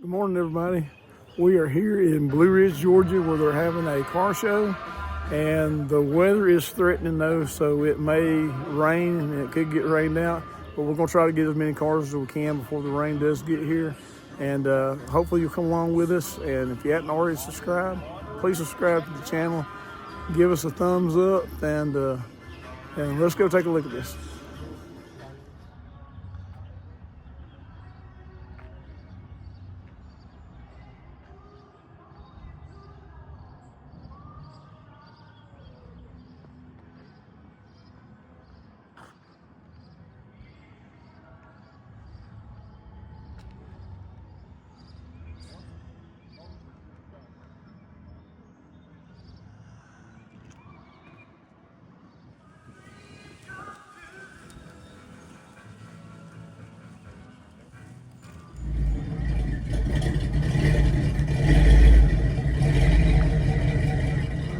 Good morning, everybody. We are here in Blue Ridge, Georgia, where they're having a car show, and the weather is threatening though, so it may rain and it could get rained out, but we're going to try to get as many cars as we can before the rain does get here, and hopefully you'll come along with us. And if you hadn't already subscribed, please subscribe to the channel, give us a thumbs up, and let's go take a look at this.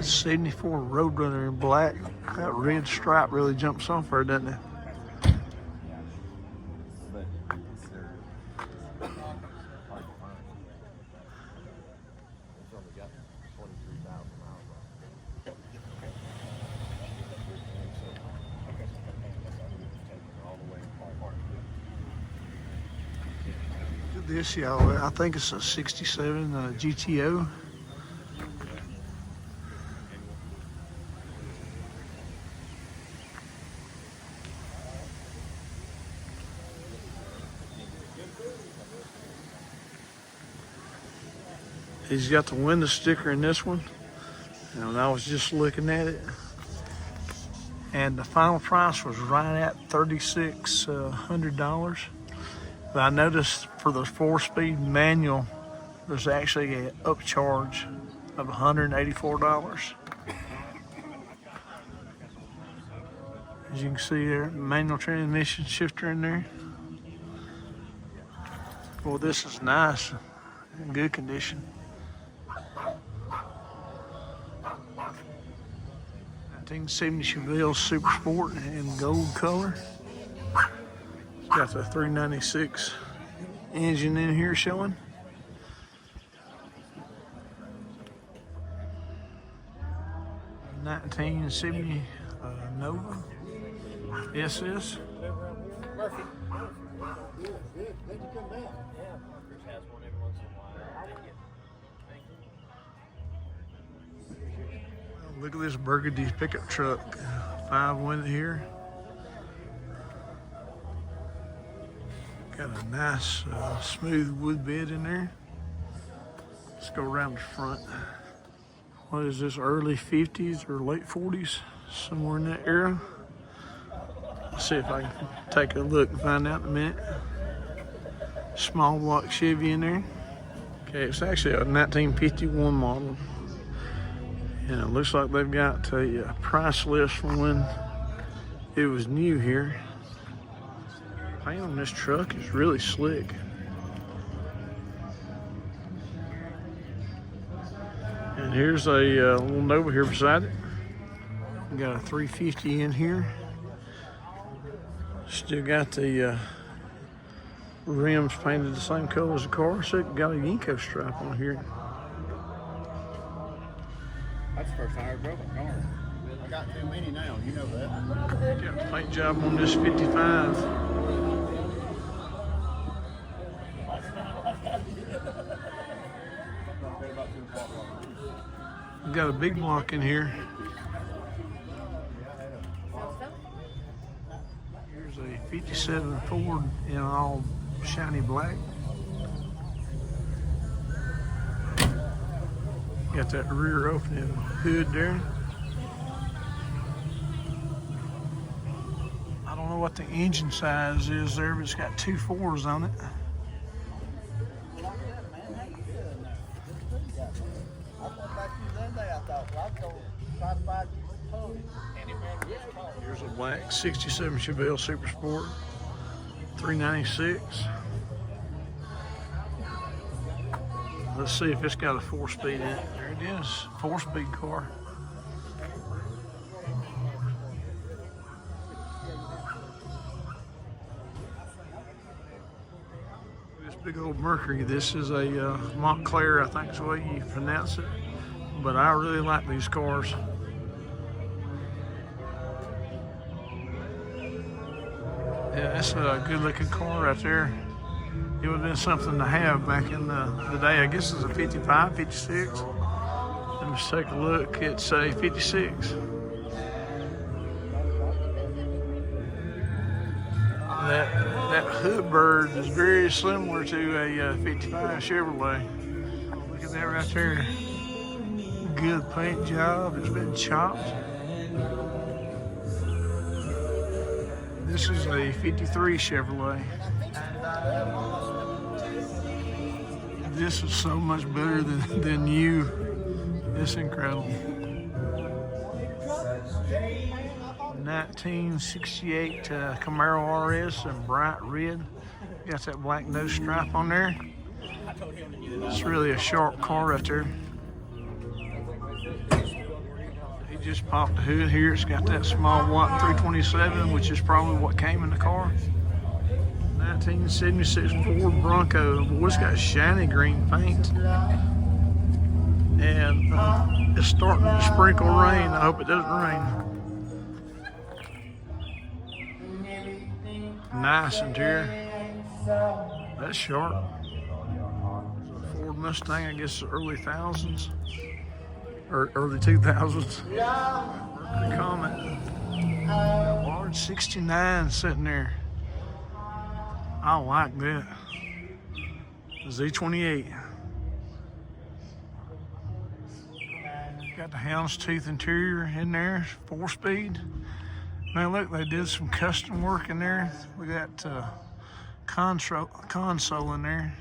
'74 Roadrunner in black. That red stripe really jumps off her, doesn't it? Look at this, y'all. I think it's a '67 GTO. He's got the window sticker in this one, and I was just looking at it, and the final price was right at $3,600. But I noticed for the 4-speed manual, there's actually an upcharge of $184. As you can see there, manual transmission shifter in there. Well, this is nice, in good condition. 1970 Chevy Super Sport in gold color. It's got the 396 engine in here showing. '70 Nova SS. Look at this burgundy pickup truck, 5-window here. Got a nice smooth wood bed in there. Let's go around the front. What is this, early 50s or late 40s? Somewhere in that era. Let's see if I can take a look and find out in a minute. Small block Chevy in there. Okay, it's actually a 1951 model. And it looks like they've got a price list from when it was new here. Paint on this truck is really slick. And here's a little Nova here beside it. We got a 350 in here. Still got the rims painted the same color as the car. So it got a Yenko stripe on here. That's the first time I ever drove a car. I got too many now, you know that. Got the paint job on this 55. We got a big block in here. Here's a '57 Ford in all shiny black. Got that rear opening hood there. I don't know what the engine size is there, but it's got 2 4s on it. Here's a black '67 Chevy Super Sport, 396. Let's see if it's got a 4-speed in it. There it is, 4-speed car. Big old Mercury. This is a Montclair, I think is the way you pronounce it. But I really like these cars. Yeah, that's a good looking car right there. It would have been something to have back in the day. I guess it's a 55, 56. Let's take a look. It's a 56. That hood bird is very similar to a 55 Chevrolet. Look at that right there. Good paint job. It's been chopped. This is a 53 Chevrolet. This is so much better than new. It's incredible. 1968 Camaro RS in bright red. Got that black nose stripe on there. It's really a sharp car right there. He just popped the hood here. It's got that small white 327, which is probably what came in the car. 1976 Ford Bronco. Boy, it's got shiny green paint. And it's starting to sprinkle rain. I hope it doesn't rain. Nice interior. That's sharp. Ford Mustang, I guess the early thousands. Or early 2000s. Mercury Comet. Large 69 sitting there. I like that. Z28. Got the houndstooth interior in there, 4-speed. Man, look, they did some custom work in there. We got console in there.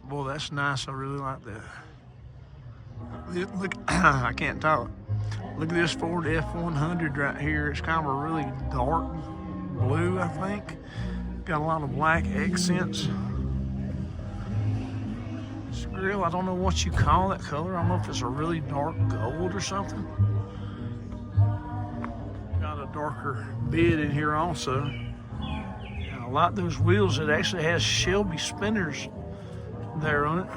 Boy, that's nice. I really like that. Look, I can't talk. Look at this Ford F100 right here. It's kind of a really dark blue, I think. Got a lot of black accents. This grill, I don't know what you call that color. I don't know if it's a really dark gold or something. Got a darker bed in here also. And I like those wheels. It actually has Shelby spinners there on it.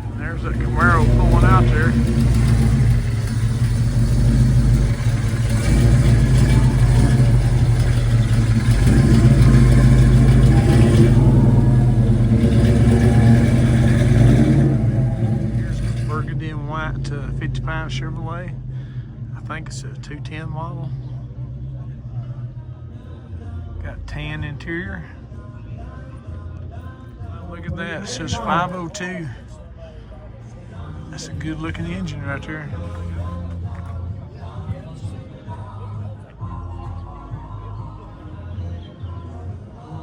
And there's that Camaro pulling out there. Here's a burgundy and white 55 Chevrolet. I think it's a 210 model. Got tan interior. Look at that, it says 502. That's a good looking engine right there.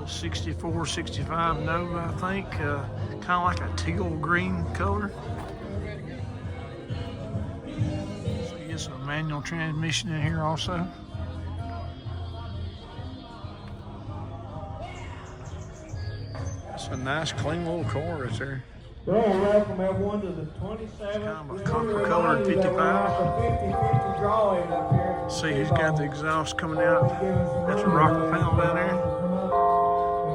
64, 65 Nova, I think. Kind of like a teal green color. So you get some manual transmission in here also. That's a nice, clean little car right there. Well, welcome everyone to the 27th. Kind of a copper-colored 55. See, he's got the exhaust coming out. That's a rocker panel down there.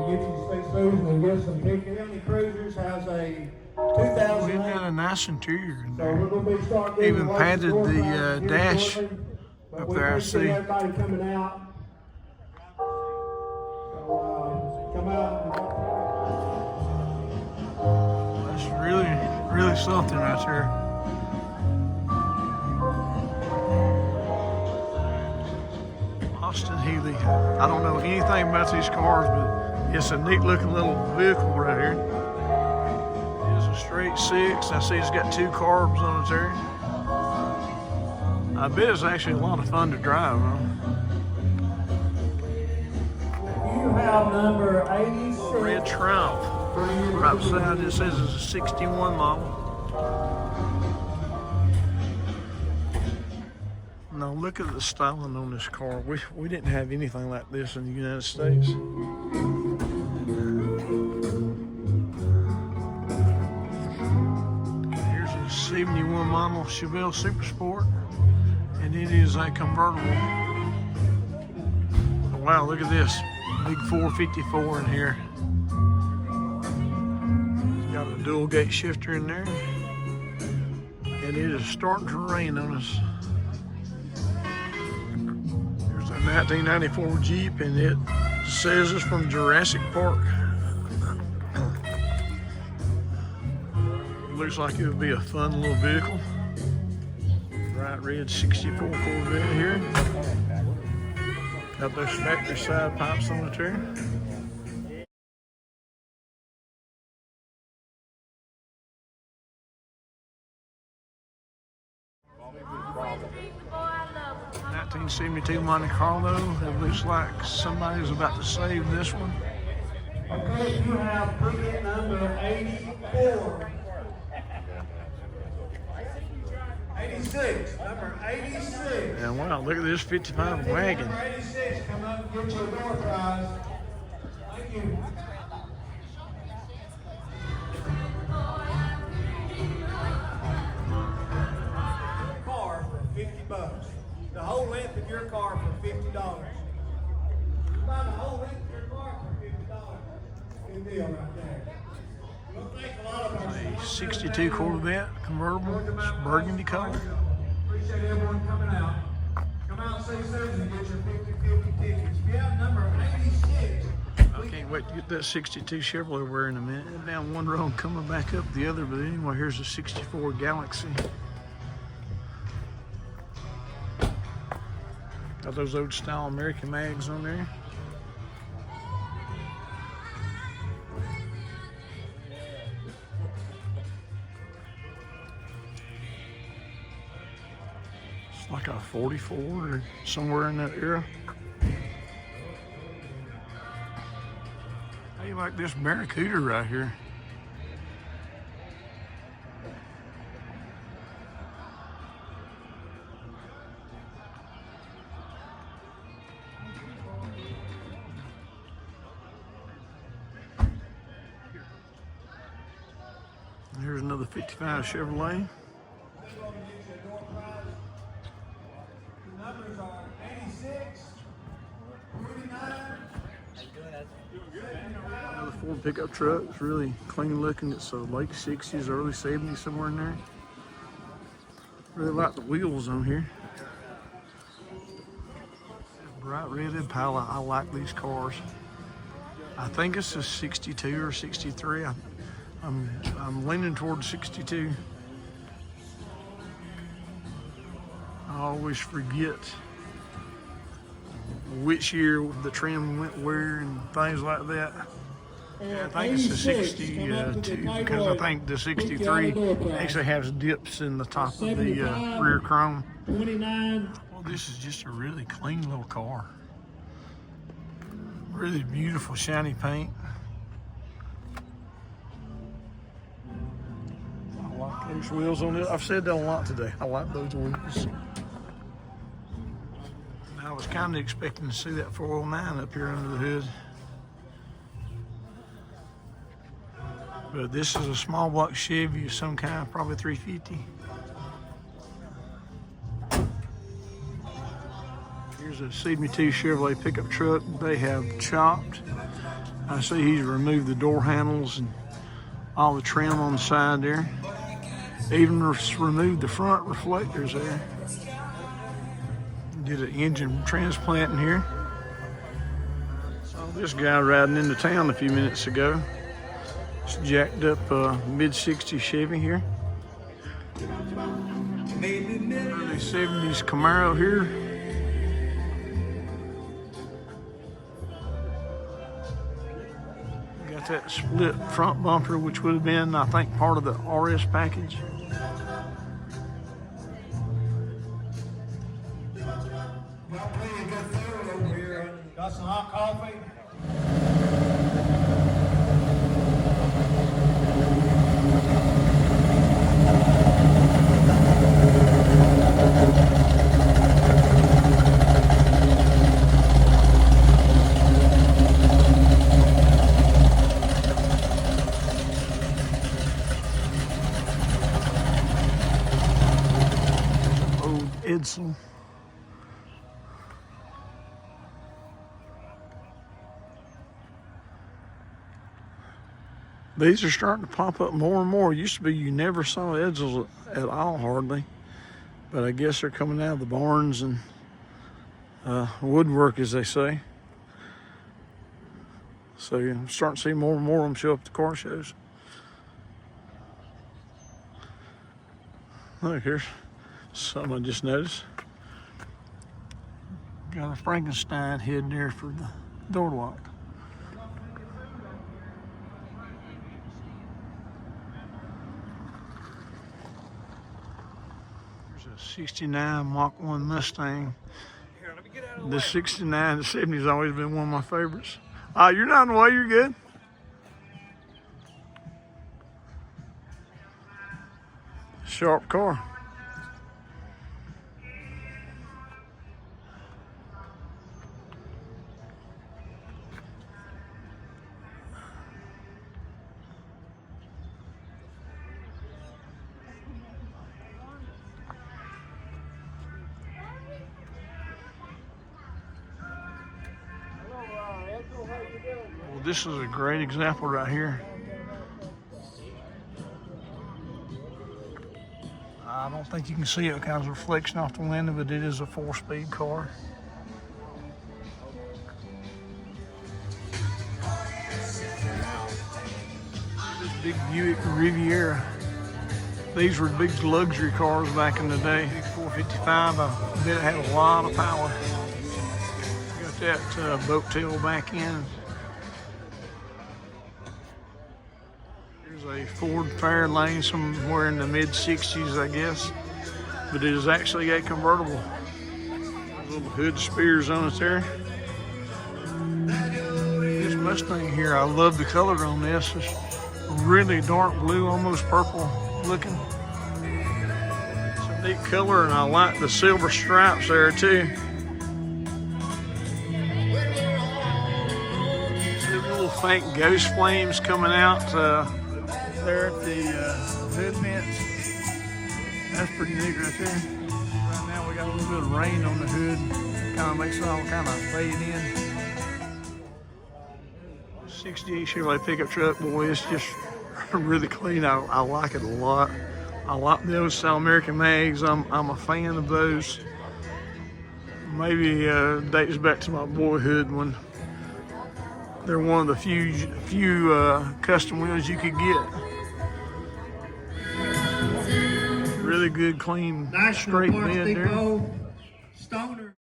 Get you space station and get some picking. County Cruisers has a 2000. We've got a nice interior in So there. we're going to be starting Even padded the dash up there, I see. Everybody coming out. So come out. That's really something right there. Austin Healey. I don't know anything about these cars, but it's a neat looking little vehicle right here. It's a straight 6. I see it's got 2 carbs on it there. I bet it's actually a lot of fun to drive, huh? You have number 86. Red Triumph. Right beside it says it's a 61 model. Now look at the styling on this car. We didn't have anything like this in the United States. Here's a 71 model Chevy Super Sport. And and it is a convertible. Wow, look at this. Big 454 in here. Got a dual gate shifter in there. And it is starting to rain on us. There's a 1994 Jeep, and it says it's from Jurassic Park. Looks like it would be a fun little vehicle. Bright red 64 Corvette here. Got those factory side pipes on it there. '72 Monte Carlo. It looks like somebody's about to save this one. Okay, you have ticket number 84. 86, number 86. And wow, look at this 55 wagon. Number 86, come up and get your door prize. Thank you. Car for $50. The whole length of your car for $50. Buy the whole length of your car for $50. Good deal right there. Well, thanks a lot of our A 62 Corvette convertible, it's burgundy color. Appreciate everyone coming out. Come out and say Susan and get your 50-50 tickets. If you have number 86, I can't wait to get that 62 Chevrolet wear in a minute. Down one row and coming back up the other, but anyway, here's a 64 Galaxy. Got those old style American mags on there. It's like a 44 or somewhere in that era. How you like this Barracuda right here? Here's another 55 Chevrolet. the numbers are 86, 49. Another Ford pickup truck. It's really clean looking. It's a late 60s, early 70s, somewhere in there. Really like the wheels on here. Bright red Impala. I like these cars. I think it's a 62 or 63. I'm leaning towards 62. I always forget which year the trim went where and things like that. I think it's a 62 because I think the 63 actually has dips in the top of the rear chrome. 29. Well, this is just a really clean little car. Really beautiful shiny paint. I like those wheels on it. I've said that a lot today. I like those wheels. I was kind of expecting to see that 409 up here under the hood. But this is a small block Chevy of some kind, probably 350. Here's a 72 Chevrolet pickup truck. They have chopped. I see he's removed the door handles and all the trim on the side there. Even removed the front reflectors there. Did an engine transplant in here. Saw this guy riding into town a few minutes ago. It's jacked up mid-60s Chevy here. Early 70s Camaro here. Got that split front bumper, which would have been, I think, part of the RS package. Got plenty of good food over here. Got some hot coffee. Old Edsel These are starting to pop up more and more. It used to be you never saw Edsels at all, hardly. But I guess they're coming out of the barns and woodwork, as they say. So yeah, I'm starting to see more and more of them show up at the car shows. Look, here's something I just noticed. Got a Frankenstein head there for the door lock. There's a 69 Mach 1 Mustang. This 69 to 70 has always been one of my favorites. You're not in the way, you're good. Sharp car. Well, this is a great example right here. I don't think you can see it because of reflection off the window, but it is a 4-speed car. This big Buick Riviera. These were big luxury cars back in the day. Big 455, I bet it had a lot of power. Got that boat tail back in. A Ford Fairlane somewhere in the mid-60s, I guess, but it is actually a convertible. Little hood spears on it there. This Mustang here, I love the color on this. It's really dark blue, almost purple looking. It's a neat color, and I like the silver stripes there too. See the little faint ghost flames coming out there at the hood vents. That's pretty neat right there. Right now we got a little bit of rain on the hood. Kind of makes it all kind of fade in. 68 Chevy pickup truck, boy, it's just really clean. I like it a lot. I like those South American mags. I'm a fan of those. Maybe dates back to my boyhood when they're one of the few custom wheels you could get. Really good, clean, straight bed there. Stoner.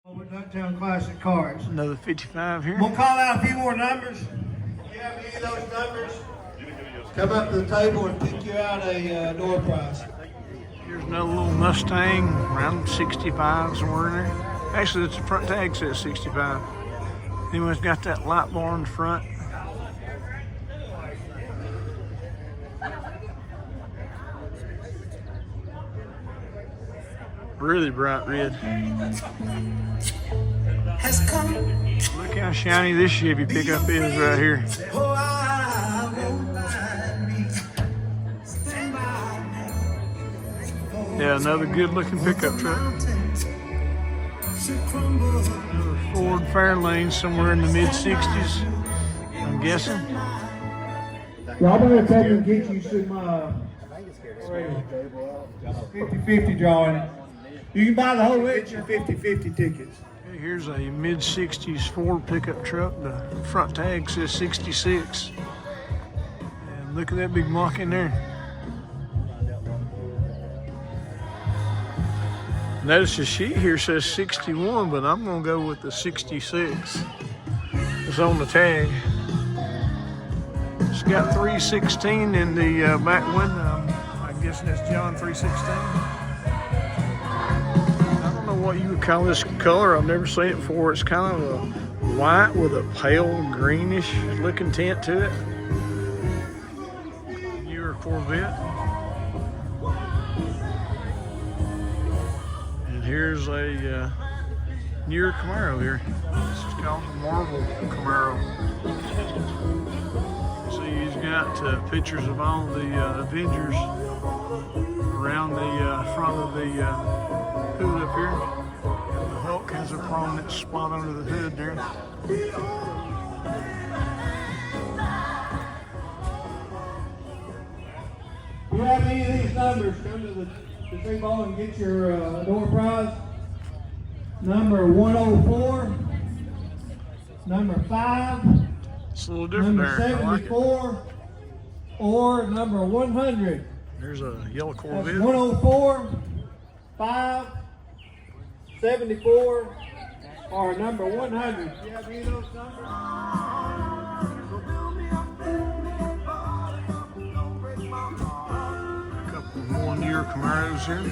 Over Ducktown Classic Cars. Another 55 here. We'll call out a few more numbers. If you have any of those numbers, come up to the table and pick you out a door prize. Here's another little Mustang, around 65 somewhere in there. Actually, the front tag says 65. Anyone's got that light bar in the front. Really bright red. Look how shiny this Chevy pickup is right here. Yeah, another good looking pickup truck. Another Ford Fairlane somewhere in the mid-60s, I'm guessing. Y'all better take and get you some 50-50 drawing. You can buy the whole picture 50-50 tickets. Okay, here's a mid-60s Ford pickup truck. The front tag says 66. And look at that big Mach in there. Notice the sheet here says 61, but I'm gonna go with the 66. It's on the tag. It's got 316 in the back window. I guess that's John 316. I don't know what you would call this color. I've never seen it before. It's kind of a white with a pale greenish looking tint to it. Newer Corvette. Here's a newer Camaro here. This is called the Marvel Camaro. See, he's got pictures of all the Avengers around the front front of the hood up here. The Hulk has a prominent spot under the hood there. If you have any of these numbers, come to the tree ball and get your door prize. Number 104, number 5, It's a little different number there. I like it. 74, or number 100. There's a yellow That's Corvette. 104, 5, 74, or number 100. Do you have any of those numbers? A couple more newer Camaros here.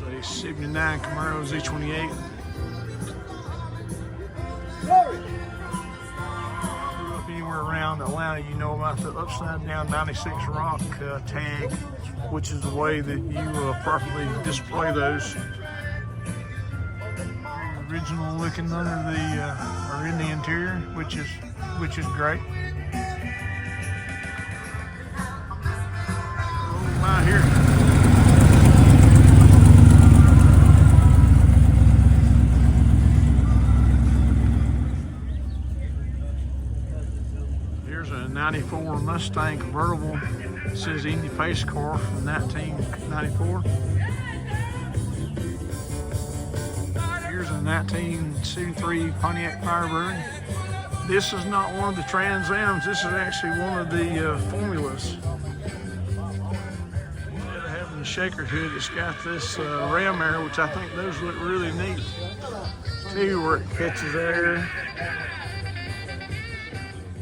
There's a 79 Camaro Z28. If anywhere around Atlanta, you know about the upside down 96 rock tag, which is the way that you properly display those. Original looking under the or in the interior, which is great. Oh my, here. Here's a 94 Mustang convertible. It says Indy Pace car from 1994. Here's a 1973 Pontiac Firebird. This is not one of the Trans Ams. This is actually one of the formulas. Instead of having the shaker hood, it's got this ram air, which I think those look really neat. See where it catches air.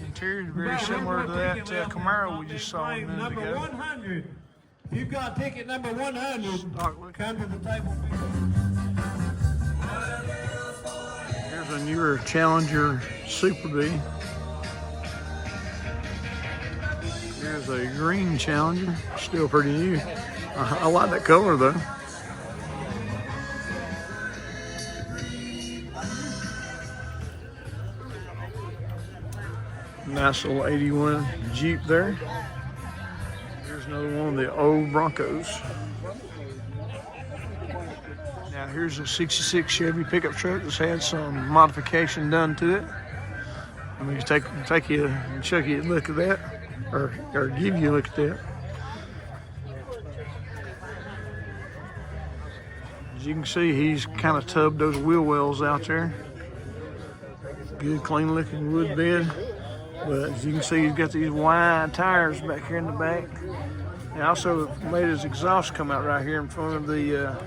Interior is very similar to that Camaro we just saw a minute Number ago. 100. If you've got ticket number 100, come to the table. Here's a newer Challenger Super B. Here's a green Challenger, still pretty new. I like that color though. Nice little 81 Jeep there. Here's another one of the old Broncos. Now here's a 66 Chevy pickup truck that's had some modification done to it. I'm going to take you and show you a look at that, or give you a look at that. As you can see, he's kind of tubbed those wheel wells out there. Good, clean looking wood bed. But as you can see, he's got these wide tires back here in the back. He also made his exhaust come out right here in front of the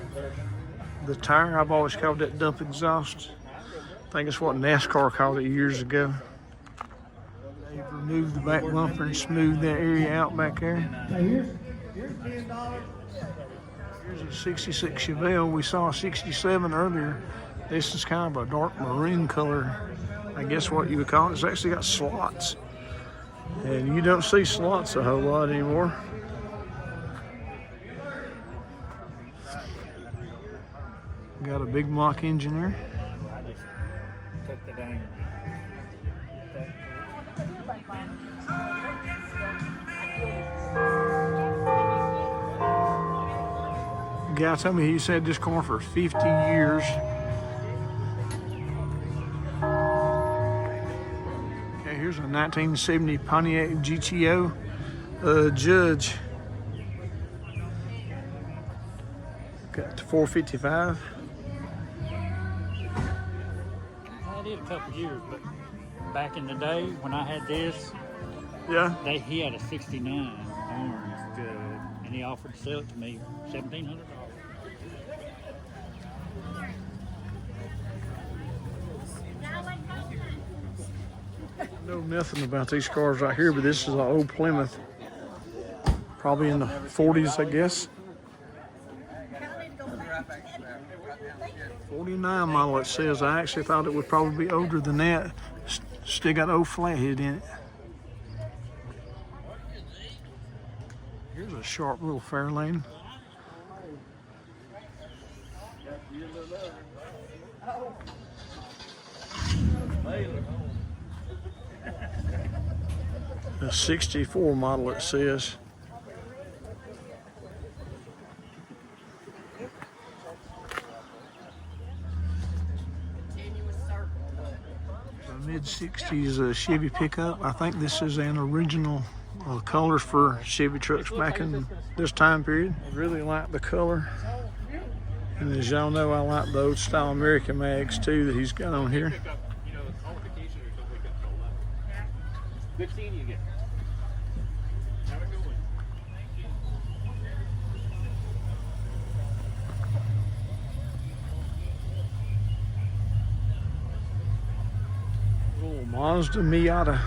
tire. I've always called that dump exhaust. I think it's what NASCAR called it years ago. They've removed the back bumper and smoothed that area out back there. Here's $10. Here's a 66 Chevelle. We saw a 67 earlier. This is kind of a dark maroon color, I guess what you would call it. It's actually got slots. And you don't see slots a whole lot anymore. Got a big block engine there. Guy told me he's had this car for 50 years. Okay, here's a 1970 Pontiac GTO Judge. Got the 455. I did a couple years, but back in the day when I had this, Yeah. he had a 69 orange, and he offered to sell it to me $1,700. Know nothing about these cars right here, but this is an old Plymouth. Probably in the 40s, I guess. 49 model it says. I actually thought it would probably be older than that. Still got old flathead in it. Here's a sharp little Fairlane. A 64 model it says. Mid-60s Chevy pickup. I think this is an original color for Chevy trucks back in this time period. I really like the color. And as y'all know, I like the old style American mags too that he's got on here. 15 you get. Have a good one. Little Mazda Miata.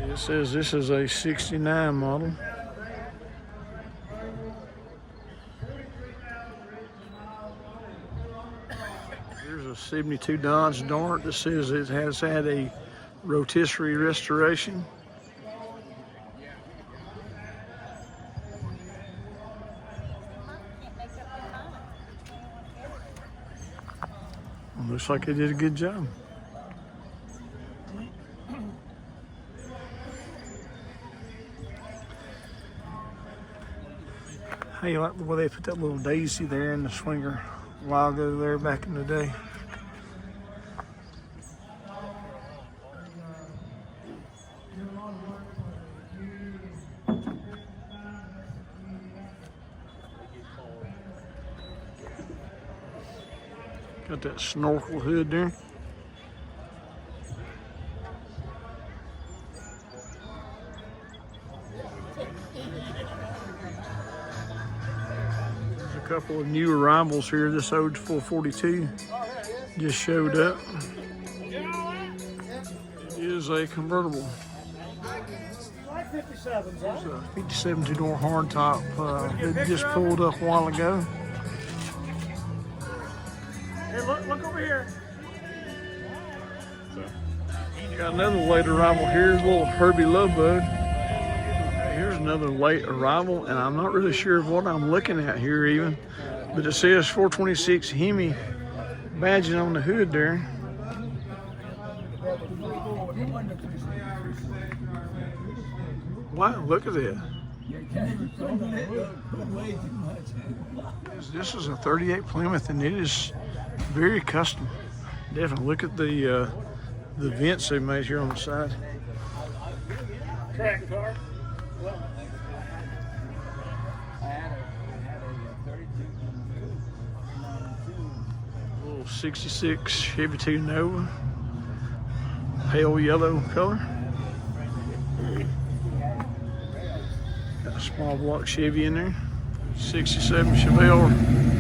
It says this is a 69 model. Here's a 72 Dodge Dart that says it has had a rotisserie restoration. Looks like they did a good job. How you like the way they put that little daisy there in the swinger a while ago there back in the day? Got that snorkel hood there. Couple of new arrivals here. This old 442 just showed up. It is a convertible. It's a 57 two-door hardtop. It just pulled up a while ago. Hey, look over here. Got another late arrival here. A little Herbie Lovebug. Here's another late arrival, and I'm not really sure of what I'm looking at here even, but it says 426 Hemi badging on the hood there. Wow, look at that. This is a 38 Plymouth, and it is very custom. Definitely look at the vents they made here on the side. Track car. Little 66 Chevy 2 Nova, pale yellow color. Got a small block Chevy in there. 67 Chevelle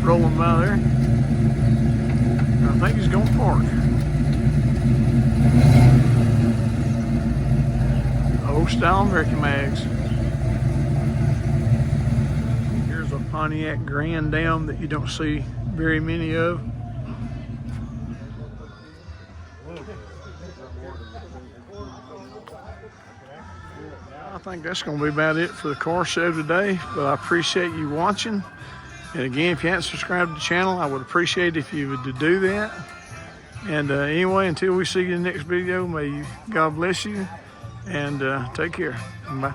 rolling by there. I think he's gonna park. Old style American mags. Here's a Pontiac Grand Am that you don't see very many of. I think that's going to be about it for the car show today, but I appreciate you watching. And again, if you haven't subscribed to the channel, I would appreciate if you would do that. And anyway, until we see you in the next video, may God bless you, and take care. Bye.